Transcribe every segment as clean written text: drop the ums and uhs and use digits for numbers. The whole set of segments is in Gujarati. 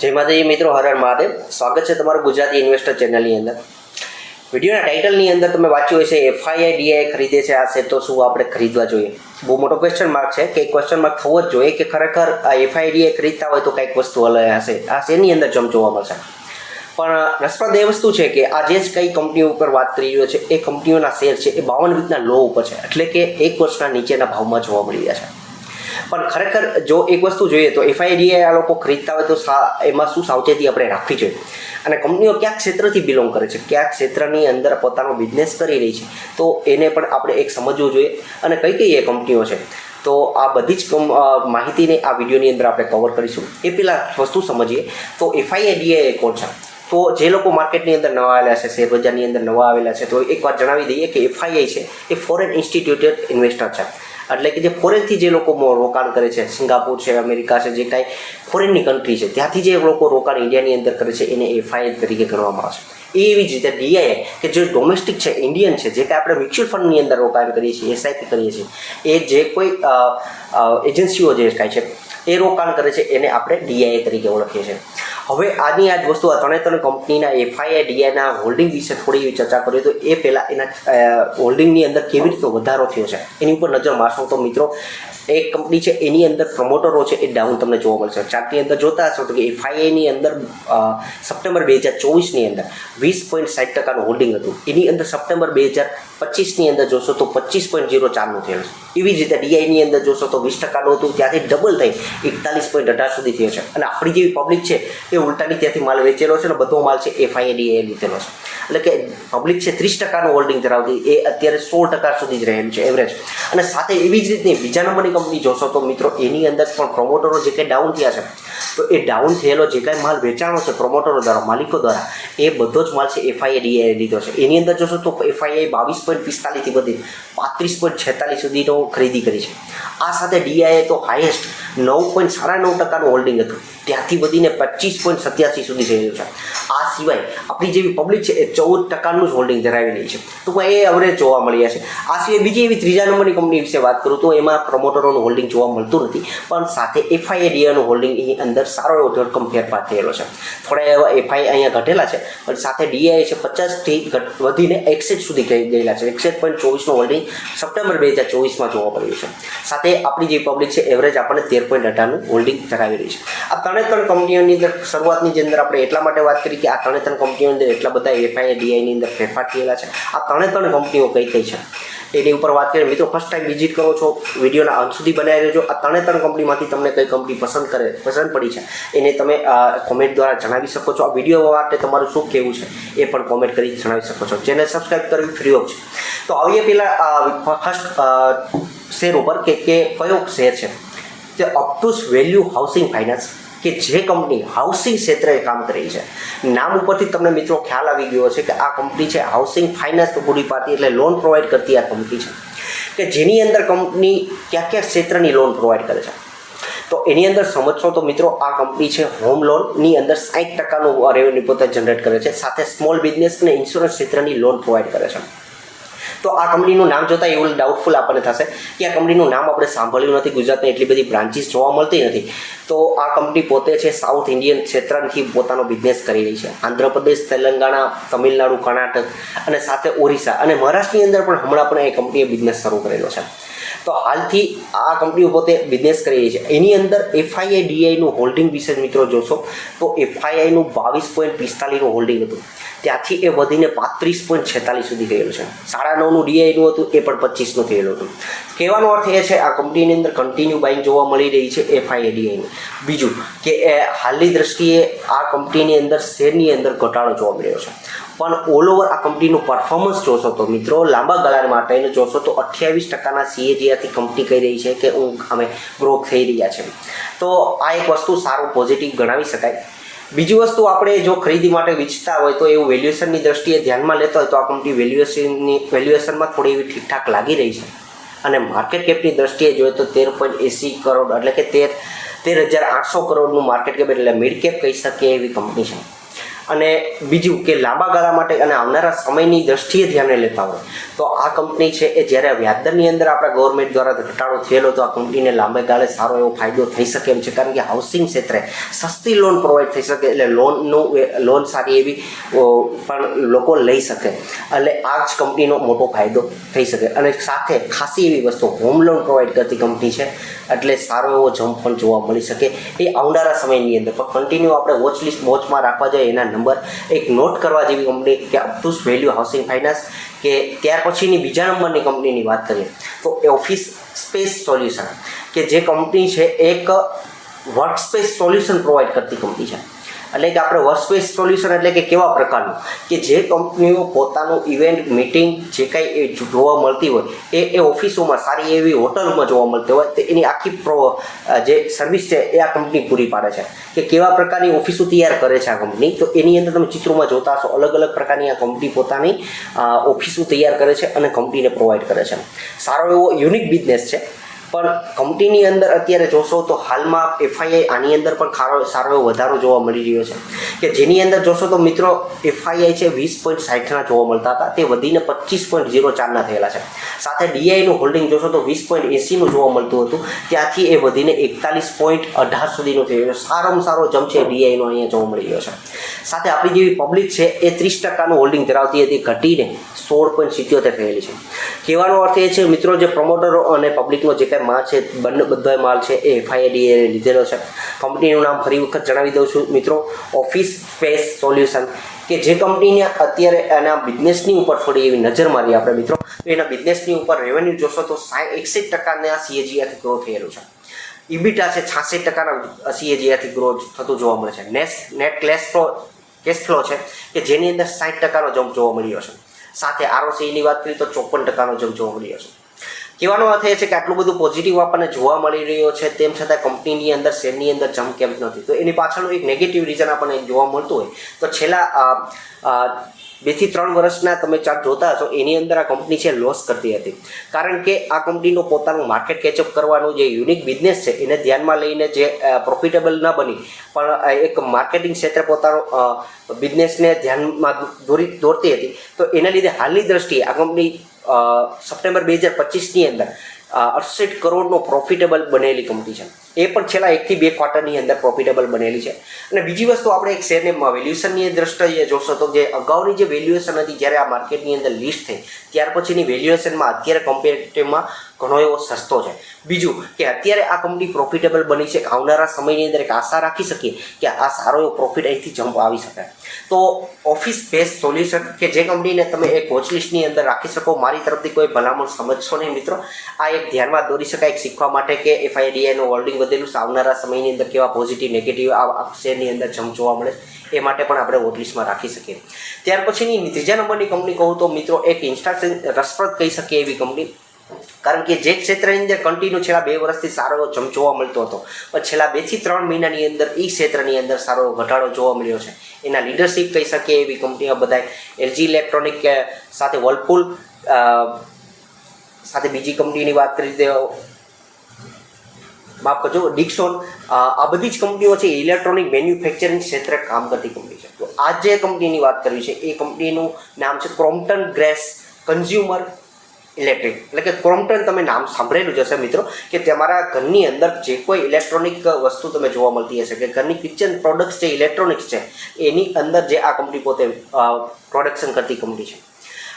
જય માતાજી મિત્રો, હર હર મહાદેવ. સ્વાગત છે તમારું ગુજરાતી ઇન્વેસ્ટર ચેનલની અંદર. વિડીયોના ટાઇટલની અંદર તમે વાંચ્યું હશે એફઆઈઆઈ ડીઆઈ ખરીદે છે આ શેર, તો શું આપણે ખરીદવા જોઈએ? બહુ મોટો ક્વેશ્ચન માર્ક છે કે ક્વેશ્ચન માર્ક થવો જ જોઈએ કે ખરેખર આ એફઆઈઆઈ ડીઆઈ ખરીદતા હોય તો કંઈક વસ્તુ અલગ હશે, આ શેરની અંદર જમ જોવા મળશે. પણ રસપ્રદ એ વસ્તુ છે કે આ જે કઈ કંપનીઓ ઉપર વાત કરી રહ્યો છે એ કંપનીઓના શેર છે એ 52 વીકના લો ઉપર છે, એટલે કે એક વર્ષના નીચેના ભાવમાં જોવા મળી રહ્યા છે. પણ ખરેખર જો એક વસ્તુ જોઈએ તો એફઆઈડીઆઈ આ લોકો ખરીદતા હોય તો એમાં શું સાવચેતી આપણે રાખવી જોઈએ, અને કંપનીઓ કયા ક્ષેત્રથી બિલોંગ કરે છે, કયા ક્ષેત્રની અંદર પોતાનો બિઝનેસ કરી રહી છે, તો એને પણ આપણે એક સમજવું જોઈએ. અને કઈ કઈ એ કંપનીઓ છે, તો આ બધી જ માહિતીને આ વિડીયોની અંદર આપણે કવર કરીશું. એ પહેલાં વસ્તુ સમજીએ તો એફઆઈડીઆઈ કોણ છે. તો જે લોકો માર્કેટની અંદર નવા આવેલા છે, શેર બજારની અંદર નવા આવેલા છે, તો એકવાર જણાવી દઈએ કે એફઆઈઆઈ છે એ ફોરેન ઇન્સ્ટિટ્યુટેડ ઇન્વેસ્ટર છે. એટલે કે જે ફોરેનથી જે લોકો રોકાણ કરે છે, સિંગાપુર છે, અમેરિકા છે, જે કાંઈ ફોરેનની કન્ટ્રી છે, ત્યાંથી જે લોકો રોકાણ ઇન્ડિયાની અંદર કરે છે એને એફઆઈઆઈ તરીકે ગણવામાં આવે છે. એવી જ રીતે ડીઆઈ કે જે ડોમેસ્ટિક છે, ઇન્ડિયન છે, જે કાંઈ આપણે મ્યુચ્યુઅલ ફંડની અંદર રોકાણ કરીએ છીએ, એસઆઈપી કરીએ છીએ, એ જે કોઈ એજન્સીઓ જે કાંઈ છે એ રોકાણ કરે છે એને આપણે ડીઆઈ તરીકે ઓળખીએ છીએ. હવે આની આ જ વસ્તુ આ ત્રણે કંપનીના એફઆઈઆઈ ડીઆઈના હોલ્ડિંગ વિશે થોડી ચર્ચા કરીએ તો એ પહેલાં એના હોલ્ડિંગની અંદર કેવી રીતે વધારો થયો છે એની ઉપર નજર મારશો તો મિત્રો, એક કંપની છે એની અંદર પ્રમોટરો છે એ ડાઉન તમને જોવા મળશે. ચાર્ટની અંદર જોતા હશો તો કે એફઆઈઆઈની અંદર સપ્ટેમ્બર 2024ની અંદર 20.60% હોલ્ડિંગ હતું, એની અંદર સપ્ટેમ્બર 2025ની અંદર જોશો તો 25.04નું થયેલું છે. એવી જ રીતે ડીઆઈની અંદર જોશો તો 20%નું હતું, ત્યાંથી ડબલ થઈ 41.18 સુધી થયો છે. અને આપણી જેવી પબ્લિક છે એ ઉલટાની ત્યાંથી માલ વેચેલો છે અને બધો માલ છે એફઆઈઆઈ લીધેલો છે. એટલે કે પબ્લિક છે 30%નું હોલ્ડિંગ ધરાવતી એ અત્યારે 16% સુધી જ રહેલું છે એવરેજ. અને સાથે એવી જ રીતની બીજા નંબરની કંપની જોશો તો મિત્રો એની અંદર પણ પ્રમોટરો જે કંઈ ડાઉન થયા છે, તો એ ડાઉન થયેલો જે કાંઈ માલ વેચાણો છે પ્રમોટરો દ્વારા, માલિકો દ્વારા, એ બધો જ માલ છે એફઆઈઆઈ લીધો છે. એની અંદર જોશો તો એફઆઈઆઈ 22.45થી વધી 35.46 સુધીનો ખરીદી કરી છે. આ સાથે ડીઆઈએ તો હાઈએસ્ટ 9.9% હોલ્ડિંગ હતું, ત્યાંથી વધીને 25.87 સુધી થયેલું છે. આ સિવાય આપણી જેવી પબ્લિક છે એ 14%નું જ હોલ્ડિંગ ધરાવી રહી છે, તો એ અવરેજ જોવા મળ્યા છે. આ સિવાય બીજી એવી ત્રીજા નંબરની કંપની વિશે વાત કરું તો એમાં પ્રમોટરોનું હોલ્ડિંગ જોવા મળતું નથી, પણ સાથે એફઆઈઆઈડીઆઈનું હોલ્ડિંગ એની અંદર સારો એવો ધરખમ ફેરફાર થયેલો છે. થોડા એવા એફઆઈ અહીંયા ઘટેલા છે, પણ સાથે ડીઆઈ છે 50થી વધીને 61 સુધી ગયેલા છે. 61.24નું હોલ્ડિંગ સપ્ટેમ્બર 2024માં જોવા મળ્યું છે. સાથે આપણી જે પબ્લિક છે એવરેજ આપણને 13.18નું હોલ્ડિંગ ધરાવી રહી છે. આ ત્રણે કંપનીઓની અંદર શરૂઆતની અંદર આપણે એટલા માટે વાત કરી કે આ ત્રણે કંપનીઓની અંદર એટલા બધા એફઆઈઆઈડીઆઈની અંદર ફેરફાર થયેલા છે. આ ત્રણે કંપનીઓ કઈ કઈ છે એની ઉપર વાત કરીએ. મિત્રો ફર્સ્ટ ટાઈમ વિઝિટ કરો છો, વિડીયોના અંત સુધી બનાવી રહેજો. આ ત્રણે કંપનીમાંથી તમને કઈ કંપની પસંદ પડી છે એને તમે કોમેન્ટ દ્વારા જણાવી શકો છો. આ વિડીયો માટે તમારું શું કહેવું છે એ પણ કોમેન્ટ કરી જણાવી શકો છો. ચેનલ સબસ્ક્રાઈબ કરવી ફ્રી ઓફ છે. તો આવીએ પહેલાં ફર્સ્ટ શેર ઉપર કે કયો શેર છે તે અપટુસ વેલ્યુ હાઉસિંગ ફાઇનાન્સ, કે જે કંપની હાઉસિંગ ક્ષેત્રે કામ કરી છે. નામ ઉપરથી તમને મિત્રો ખ્યાલ આવી ગયો છે કે આ કંપની છે હાઉસિંગ ફાઇનાન્સ પૂરી પાડતી, એટલે લોન પ્રોવાઈડ કરતી આ કંપની છે, કે જેની અંદર કંપની કયા કયા ક્ષેત્રની લોન પ્રોવાઈડ કરે છે. તો એની અંદર સમજશો તો મિત્રો આ કંપની છે હોમ લોનની અંદર 60%નું રેવન્યુ પોતે જનરેટ કરે છે, સાથે સ્મોલ બિઝનેસ અને ઇન્સ્યોરન્સ ક્ષેત્રની લોન પ્રોવાઈડ કરે છે. તો આ કંપનીનું નામ જોતાં એવું ડાઉટફુલ આપણને થશે કે આ કંપનીનું નામ આપણે સાંભળ્યું નથી, ગુજરાતમાં એટલી બધી બ્રાન્ચીસ જોવા મળતી નથી. તો આ કંપની પોતે છે સાઉથ ઇન્ડિયન ક્ષેત્રથી પોતાનો બિઝનેસ કરી રહી છે. આંધ્રપ્રદેશ, તેલંગાણા, તમિલનાડુ, કર્ણાટક અને સાથે ઓરિસ્સા અને મહારાષ્ટ્રની અંદર પણ હમણાં પણ એ કંપનીએ બિઝનેસ શરૂ કરેલો છે. તો હાલથી આ કંપનીઓ પોતે બિઝનેસ કરી રહી છે. એની અંદર એફઆઈઆઈડીઆઈનું હોલ્ડિંગ વિશે મિત્રો જોશો તો એફઆઈઆઈનું 22.45નું હોલ્ડિંગ હતું, ત્યાંથી એ વધીને 35.46 સુધી ગયેલું છે. 9.5નું ડીઆઈનું હતું, એ પણ 25નું થયેલું હતું. કહેવાનો અર્થ એ છે આ કંપનીની અંદર કન્ટિન્યુ બાઇંગ જોવા મળી રહી છે એફઆઈઆઈડીઆઈની. બીજું કે હાલની દ્રષ્ટિએ આ કંપનીની અંદર શેરની અંદર ઘટાડો જોવા મળ્યો છે, પણ ઓલ ઓવર આ કંપનીનું પરફોર્મન્સ જોશો તો મિત્રો લાંબા ગાળા માટેનું જોશો તો 28%ના CAGRથી કંપની કહી રહી છે કે અમે ગ્રોથ થઈ રહ્યા છે. તો આ એક વસ્તુ સારું પોઝિટિવ ગણાવી શકાય. બીજી વસ્તુ આપણે જો ખરીદી માટે વિચતા હોય તો એવું વેલ્યુએશનની દ્રષ્ટિએ ધ્યાનમાં લેતા હોય તો આ કંપની વેલ્યુએશનમાં થોડી એવી ઠીકઠાક લાગી રહી છે. અને માર્કેટ કેપની દ્રષ્ટિએ જોઈએ તો 13.80 કરોડ એટલે કે 13,800 કરોડનું માર્કેટ કેપ, એટલે મિડ કેપ કહી શકીએ એવી કંપની છે. અને બીજું કે લાંબા ગાળા માટે અને આવનારા સમયની દ્રષ્ટિએ ધ્યાને લેતા હોય તો આ કંપની છે એ જ્યારે વ્યાજદરની અંદર આપણા ગવર્મેન્ટ દ્વારા ઘટાડો થયેલો તો આ કંપનીને લાંબે ગાળે સારો એવો ફાયદો થઈ શકે એમ છે, કારણ કે હાઉસિંગ ક્ષેત્રે સસ્તી લોન પ્રોવાઈડ થઈ શકે, એટલે લોન સારી એવી પણ લોકો લઈ શકે, એટલે આ જ કંપનીનો મોટો ફાયદો થઈ શકે. અને સાથે ખાસી એવી વસ્તુ હોમ લોન પ્રોવાઈડ કરતી કંપની છે, એટલે સારો એવો જમ્પ પણ જોવા મળી શકે એ આવનારા સમયની અંદર. પણ કન્ટિન્યુ આપણે વોચમાં રાખવા જોઈએ એના નંબર એક નોટ કરવા જેવી કંપની કે અપટુસ વેલ્યુ હાઉસિંગ ફાઇનાન્સ, કે ત્યાર પછીની બીજા નંબરની કંપનીની વાત કરીએ તો એ ઓફિસ સ્પેસ સોલ્યુશન, કે જે કંપની છે એક વર્ક સ્પેસ સોલ્યુશન પ્રોવાઈડ કરતી કંપની છે. એટલે કે આપણે વર્ક સ્પેસ સોલ્યુશન એટલે કે કેવા પ્રકારનું, કે જે કંપનીઓ પોતાનું ઇવેન્ટ મિટિંગ જે કાંઈ એ જોવા મળતી હોય એ ઓફિસોમાં સારી એવી હોટલમાં જોવા મળતી હોય તો એની આખી જે સર્વિસ છે એ આ કંપની પૂરી પાડે છે. કે કેવા પ્રકારની ઓફિસો તૈયાર કરે છે આ કંપની, તો એની અંદર તમે ચિત્રોમાં જોતા હશો અલગ અલગ પ્રકારની આ કંપની પોતાની ઓફિસો તૈયાર કરે છે અને કંપનીને પ્રોવાઈડ કરે છે. સારો એવો યુનિક બિઝનેસ છે. પણ કંપનીની અંદર અત્યારે જોશો તો હાલમાં એફઆઈઆઈ આની અંદર પણ સારો એવો વધારો જોવા મળી રહ્યો છે, કે જેની અંદર જોશો તો મિત્રો એફઆઈઆઈ છે 20.60ના જોવા મળતા હતા, તે વધીને 25.04ના થયેલા છે. સાથે ડીઆઈનું હોલ્ડિંગ જોશો તો 20.80નું જોવા મળતું હતું, ત્યાંથી એ વધીને 41.18 સુધીનું થઈ ગયું. સારામાં સારો જમ્પ છે ડીઆઈનો અહીંયા જોવા મળી રહ્યો છે. સાથે આપણી જેવી પબ્લિક છે એ 30%નું હોલ્ડિંગ ધરાવતી હતી, ઘટીને 16.77 થયેલી છે. કહેવાનો અર્થ એ છે મિત્રો, જે પ્રમોટરો અને પબ્લિકનો જે કાંઈ માલ છે બધા માલ છે એ એફઆઈઆઈ લીધેલો છે. કંપનીનું નામ ફરી વખત જણાવી દઉં છું મિત્રો, ઓફિસ સ્પેસ સોલ્યુશન, કે જે કંપનીને અત્યારે એના બિઝનેસની ઉપર થોડી એવી નજર મારી આપણે મિત્રો, તો એના બિઝનેસની ઉપર રેવન્યુ જોશો તો 61%ના CAGRથી ગ્રો થયેલું છે. ઇબિટા છે 66%ના CAGRથી ગ્રો થતું જોવા મળે છે. નેટ કેશ ફ્લો છે કે જેની અંદર 60%નો જમ્પ જોવા મળ્યો છે. સાથે ROCEની વાત કરીએ તો 54%નો જમ્પ જોવા મળ્યો છે. કહેવાનો અર્થ એ છે કે આટલું બધું પોઝિટિવ આપણને જોવા મળી રહ્યો છે, તેમ છતાં કંપનીની અંદર શેરની અંદર જમ્પ કેમ નથી, તો એની પાછળનું એક નેગેટિવ રીઝન આપણને જોવા મળતું હોય તો છેલ્લા 2 થી 3 વર્ષના તમે ચાર્ટ જોતા હશો એની અંદર આ કંપની છે લોસ કરતી હતી, કારણ કે આ કંપનીનું પોતાનું માર્કેટ કેચઅપ કરવાનું જે યુનિક બિઝનેસ છે એને ધ્યાનમાં લઈને જે પ્રોફિટેબલ ન બની પણ એક માર્કેટિંગ ક્ષેત્રે પોતાનો બિઝનેસને ધ્યાનમાં દોરતી હતી, તો એના લીધે હાલની દ્રષ્ટિએ આ કંપની સપ્ટેમ્બર 2025ની અંદર 68 કરોડનો પ્રોફિટેબલ બનેલી કંપની છે. એ પણ છેલ્લા 1 થી 2 ક્વાર્ટરની અંદર પ્રોફિટેબલ બનેલી છે. અને બીજી વસ્તુ આપણે એક શેરને વેલ્યુએશનની દ્રષ્ટિએ જોશો તો જે અગાઉની જે વેલ્યુએશન હતી જ્યારે આ માર્કેટની અંદર લિસ્ટ થઈ ત્યાર પછીની વેલ્યુએશનમાં અત્યારે કમ્પેરેટિવમાં ઘણો એવો સસ્તો છે. બીજું કે અત્યારે આ કંપની પ્રોફિટેબલ બની છે, આવનારા સમયની અંદર એક આશા રાખી શકીએ કે આ સારો એવો પ્રોફિટ અહીંથી જમ્પ આવી શકે. તો ઓફિસ સ્પેસ સોલ્યુશન કે જે કંપનીને તમે એક વોચલિસ્ટની અંદર રાખી શકો, મારી તરફથી કોઈ ભલામણ સમજશો નહીં મિત્રો, આ એક ધ્યાનમાં દોરી શકાય એક શીખવા માટે કે એફઆઈડીઆઈનું હોલ્ડિંગ વધેલું છે, આવનારા સમયની અંદર કેવા પોઝિટિવ નેગેટિવ આ શેરની અંદર જમ્પ જોવા મળે એ માટે પણ આપણે વોચલિસ્ટમાં રાખી શકીએ. ત્યાર પછીની ત્રીજા નંબરની કંપની કહું તો મિત્રો એક રસપ્રદ કહી શકીએ એવી કંપની, કારણ કે જે ક્ષેત્રની અંદર કન્ટિન્યુ છેલ્લા 2 વર્ષથી સારો એવો જમ્પ જોવા મળતો હતો, પણ છેલ્લા 2 થી 3 મહિનાની અંદર એ ક્ષેત્રની અંદર સારો ઘટાડો જોવા મળ્યો છે. એના લીડરશિપ કહી શકીએ એવી કંપનીઓ બધાય એલજી ઇલેક્ટ્રોનિક સાથે વર્લપુલ, સાથે બીજી કંપનીની વાત કરી દે માફ કરજો ડિક્સોન, આ બધી જ કંપનીઓ છે ઇલેક્ટ્રોનિક મેન્યુફેક્ચરિંગ ક્ષેત્રે કામ કરતી કંપની છે. તો આ જે કંપનીની વાત કરવી છે એ કંપનીનું નામ છે ક્રોમ્પ્ટન ગ્રેસ કન્ઝ્યુમર ઇલેક્ટ્રિક, એટલે કે ક્રોમ્પ્ટન તમે નામ સાંભળેલું જશે મિત્રો, કે તમારા ઘરની અંદર જે કોઈ ઇલેક્ટ્રોનિક વસ્તુ તમે જોવા મળતી હશે કે ઘરની કિચન પ્રોડક્ટ્સ છે ઇલેક્ટ્રોનિક્સ છે એની અંદર જે આ કંપની પોતે પ્રોડક્શન કરતી કંપની છે.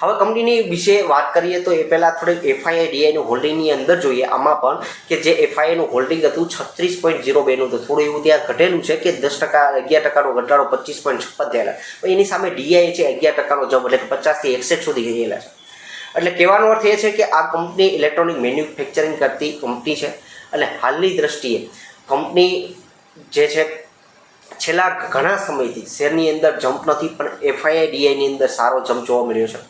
હવે કંપનીની વિશે વાત કરીએ તો એ પહેલાં થોડીક એફઆઈઆઈડીઆઈનું હોલ્ડિંગની અંદર જોઈએ. આમાં પણ કે જે એફઆઈઆઈનું હોલ્ડિંગ હતું 36.02નું હતું, થોડું એવું ત્યાં ઘટેલું છે કે 10% 11%નો ઘટાડો 25.56 થયેલા. એની સામે ડીઆઈ છે 11%નો જમ્પ, એટલે કે 50 થી 61 સુધી ગયેલા છે. એટલે કહેવાનો અર્થ એ છે કે આ કંપની ઇલેક્ટ્રોનિક મેન્યુફેક્ચરિંગ કરતી કંપની છે. એટલે હાલની દ્રષ્ટિએ કંપની જે છે છેલ્લા ઘણા સમયથી શેરની અંદર જમ્પ નથી, પણ એફઆઈઆઈડીઆઈની અંદર સારો જમ્પ જોવા મળ્યો છે.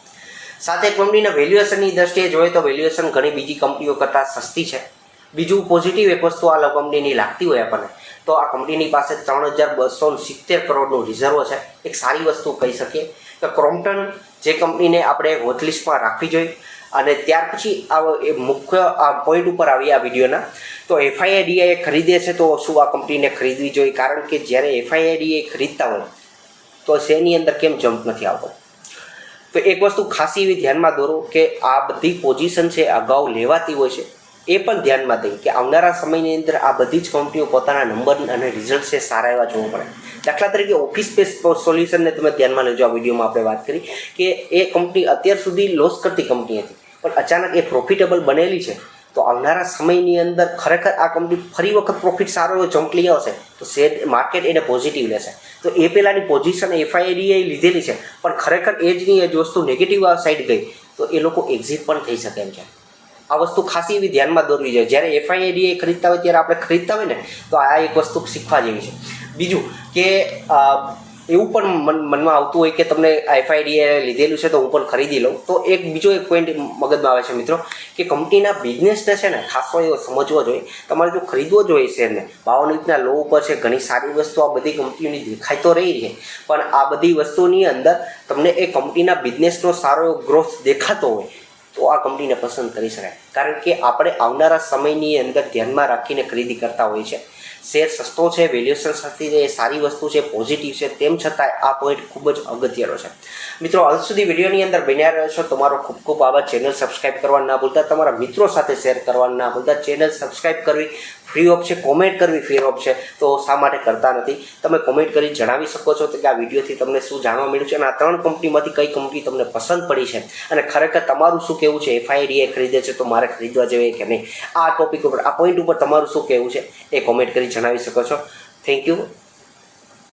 સાથે કંપનીના વેલ્યુએશનની દ્રષ્ટિએ જોઈએ તો વેલ્યુએશન ઘણી બીજી કંપનીઓ કરતાં સસ્તી છે. બીજું પોઝિટિવ એક વસ્તુ આ કંપનીની લાગતી હોય આપણને તો આ કંપનીની પાસે 3270 કરોડનું રિઝર્વ છે. એક સારી વસ્તુ કહી શકીએ કે ક્રોમ્પ્ટન જે કંપનીને આપણે વોચલિસ્ટમાં રાખવી જોઈએ. અને ત્યાર પછી આ મુખ્ય આ પોઈન્ટ ઉપર આવી આ વિડીયોના, તો એફઆઈઆઈડીઆઈ ખરીદે છે તો શું આ કંપનીને ખરીદવી જોઈએ, કારણ કે જ્યારે એફઆઈઆઈડીઆઈ ખરીદતા હોય તો શેરની અંદર કેમ જમ્પ નથી આવતો. તો એક વસ્તુ ખાસી એવી ધ્યાનમાં દોરો કે આ બધી પોઝિશન છે અગાઉ લેવાતી હોય છે, એ પણ ધ્યાનમાં દઈ કે આવનારા સમયની અંદર આ બધી જ કંપનીઓ પોતાના નંબર અને રિઝલ્ટ છે સારા એવા જોવા મળે. દાખલા તરીકે ઓફિસ સ્પેસ સોલ્યુશનને તમે ધ્યાનમાં લેજો. આ વિડીયોમાં આપણે વાત કરી કે એ કંપની અત્યાર સુધી લોસ કરતી કંપની હતી, પણ અચાનક એ પ્રોફિટેબલ બનેલી છે. તો આવનારા સમયની અંદર ખરેખર આ કંપની ફરી વખત પ્રોફિટ સારો એવો જમ્પ લઈ આવશે તો શેર માર્કેટ એને પોઝિટિવ લેશે. તો એ પહેલાંની પોઝિશન FIDA લીધેલી છે, પણ ખરેખર એ જ વસ્તુ નેગેટિવ સાઈડ ગઈ તો એ લોકો એક્ઝિટ પણ થઈ શકે એમ છે. આ વસ્તુ ખાસી એવી ધ્યાનમાં દોરવી જોઈએ. જ્યારે FIDA ખરીદતા હોય ત્યારે આપણે ખરીદતા હોય ને તો આ એક વસ્તુ શીખવા જેવી છે. બીજું કે એવું પણ મનમાં આવતું હોય કે તમને FIDA લીધેલું છે તો હું પણ ખરીદી લઉં. તો એક બીજો એક પોઈન્ટ મગજમાં આવે છે મિત્રો કે કંપનીના બિઝનેસને છે ને ખાસો એવો સમજવો જોઈએ. તમારે જો ખરીદવો જોઈએ શેરને 52 લો ઉપર છે, ઘણી સારી વસ્તુ આ બધી કંપનીઓની દેખાઈ તો રહી છે, પણ આ બધી વસ્તુની અંદર તમને એ કંપનીના બિઝનેસનો સારો એવો ગ્રોથ દેખાતો હોય તો આ કંપનીને પસંદ કરી શકાય. કારણ કે આપણે આવનારા સમયની અંદર ધ્યાનમાં રાખીને ખરીદી કરતા હોઈએ છીએ. શેર સસ્તો છે, વેલ્યુએશન સસ્તી છે, એ સારી વસ્તુ છે, પોઝિટિવ છે, તેમ છતાંય આ પોઈન્ટ ખૂબ જ અગત્યનો છે. મિત્રો, અંત સુધી વિડીયોની અંદર બન્યા રહ્યો છો. તમારો ખૂબ ખૂબ આભાર. ચેનલ સબસ્ક્રાઈબ કરવા ના ભૂલતા, તમારા મિત્રો સાથે શેર કરવા ના ભૂલતા. ચેનલ સબસ્ક્રાઈબ કરવી ફ્રી ઓફ છે, કોમેન્ટ કરવી ફ્રી ઓફ છે, તો શા માટે કરતા નથી? તમે કોમેન્ટ કરી જણાવી શકો છો કે આ વિડીયોથી તમને શું જાણવા મળ્યું છે અને આ 3 કંપનીમાંથી કઈ કંપની તમને પસંદ પડી છે અને ખરેખર તમારું શું કહેવું છે. FIDA ખરીદે છે તો મારે ખરીદવા જોઈએ કે નહીં? આ ટોપિક ઉપર, આ પોઈન્ટ ઉપર તમારું શું કહેવું છે એ કોમેન્ટ કરી જણાવી શકો છો. Thank you.